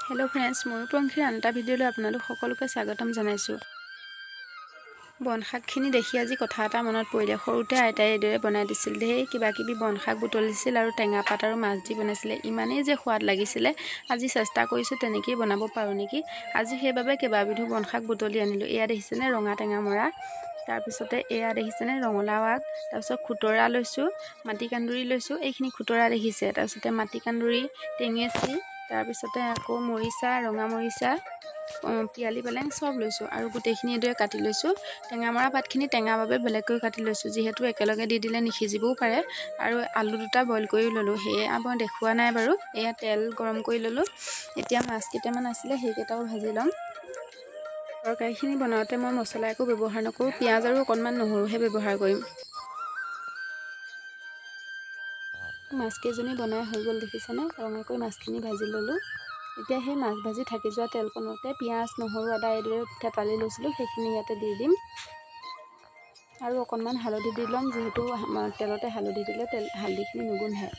Hello friends मयूरपंखीर आन এটা ভিডিঅ'লৈ আপোনালোক সকলোকে স্বাগতম জনাইছো। বনশাকখিনি দেখি আজি কথা এটা মনত পৰিলে। সৰুতে আইতাই এদৰে বনাই দিছিল। ধেই কিবা কিবি বনশাক বুটলিছিল আৰু টেঙা পাত আৰু মাছ দি বনাইছিল। ইমানেই যে সোৱাদ লাগিছিল। আজি চেষ্টা কৰিছো তেনেকৈ বনাব পাৰো নেকি। আজি সেইবাবে কেইবাবিধো বনশাক বুটলি আনিলো। এয়া দেখিছেনে ৰঙা টেঙা মৰা। তাৰ পিছতে এয়া দেখিছেনে ৰঙলাও আগ। তাৰ পিছত খুতৰা লৈছো, মাটি কান্দুৰি লৈছো। এইখিনি খুতৰা দেখিছে। তাৰ পিছতে মাটি কান্দুৰি, টেঙেচি, তাৰ পিছতে আকৌ মৰিচা, ৰঙা মৰিচা, পিয়ালি পালেং সব লৈছো আৰু গোটেইখিনি এদৰে কাটি লৈছো। টেঙা মৰা পাতখিনি টেঙা বাবে বেলেগকৈ কাটি লৈছো, যিহেতু একেলগে দি দিলে নিখিজিবও পাৰে। আৰু আলু দুটা বইল কৰি ললো। সেয়া মই দেখুৱা নাই বাৰু। এয়া তেল গৰম কৰি ললো। এতিয়া মাছ কেইটামান আছিলে সেইকেইটাও ভাজি লম। তৰকাৰীখিনি বনাওঁতে মই মছলা একো ব্যৱহাৰ নকৰোঁ। পিঁয়াজ আৰু অকণমান নহৰুহে ব্যৱহাৰ কৰিম। মাছকেইজনী বনাই হৈ গ'ল দেখিছেনে। ৰঙাকৈ মাছখিনি ভাজি ল'লোঁ। এতিয়া সেই মাছ ভাজি থাকি যোৱা তেলকণতে পিঁয়াজ, নহৰু, আদা এইদৰে থেতালি লৈছিলোঁ, সেইখিনি ইয়াতে দি দিম। আৰু অকণমান হালধি দি ল'ম, যিহেতু তেলতে হালধি দিলে হালধিখিনি নুগোন্ধায়।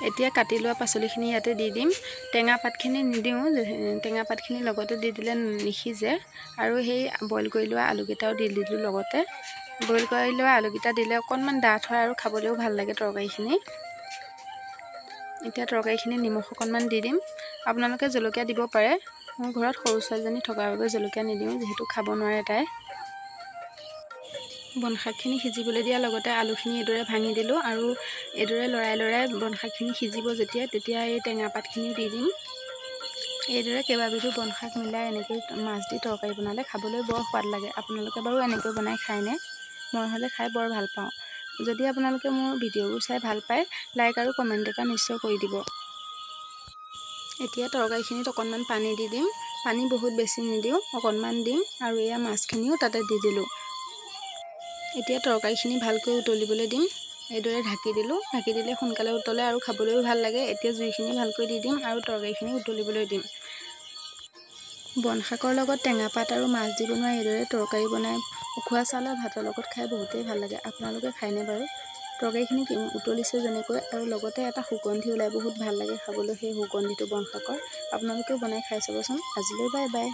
এতিয়া কাটি লোৱা পাচলিখিনি ইয়াতে দি দিম। টেঙা পাতখিনি নিদিওঁ, টেঙা পাতখিনি লগতে দি দিলে নিসিজে। আৰু সেই বইল কৰি লোৱা আলুকেইটাও দি দিলোঁ লগতে। বইল কৰি লোৱা আলুকেইটা দিলে অকণমান ডাঠ হয় আৰু খাবলৈও ভাল লাগে তৰকাৰীখিনি। এতিয়া তৰকাৰীখিনি নিমখ অকণমান দি দিম। আপোনালোকে জলকীয়া দিব পাৰে। মোৰ ঘৰত সৰু ছোৱালীজনী থকাৰ বাবে জলকীয়া নিদিওঁ, যিহেতু খাব নোৱাৰে তাই। বনশাকখিনি সিজিবলৈ দিয়াৰ লগতে আলুখিনি এইদৰে ভাঙি দিলোঁ আৰু এইদৰে লৰাই লৰাই বনশাকখিনি সিজিব তেতিয়া এই টেঙা পাতখিনি দি দিম। এইদৰে কেইবাবিধো বনশাক মিলাই এনেকৈ মাছ দি তৰকাৰী বনালে খাবলৈ বৰ সোৱাদ লাগে। আপোনালোকে বাৰু এনেকৈ বনাই খায়নে? মই হ'লে খাই বৰ ভাল পাওঁ। যদি আপোনালোকে মোৰ ভিডিঅ'বোৰ চাই ভাল পায়, লাইক আৰু কমেণ্ট এটা নিশ্চয় কৰি দিব। এতিয়া তৰকাৰীখিনিত অকণমান পানী দি দিম। পানী বহুত বেছি নিদিওঁ, অকণমান দিম আৰু এয়া মাছখিনিও তাতে দি দিলোঁ। এতিয়া তৰকাৰীখিনি ভালকৈ উতলিবলৈ দিম। এইদৰে ঢাকি দিলোঁ। ঢাকি দিলে সোনকালে উতলে আৰু খাবলৈও ভাল লাগে। এতিয়া জুইখিনি ভালকৈ দি দিম আৰু তৰকাৰীখিনি উতলিবলৈ দিম। বনশাকৰ লগত টেঙা পাত আৰু মাছ দি বনোৱা এইদৰে তৰকাৰী বনাই উখোৱা চাউলৰ ভাতৰ লগত খাই বহুতেই ভাল লাগে। আপোনালোকে খায়নে বাৰু? তৰকাৰীখিনি উতলিছে যেনেকৈ আৰু লগতে এটা সুগন্ধি ওলাই বহুত ভাল লাগে খাবলৈ। সেই সুগন্ধিটো বনশাকৰ আপোনালোকেও বনাই খাই চাবচোন। আজিলৈ বাই বাই।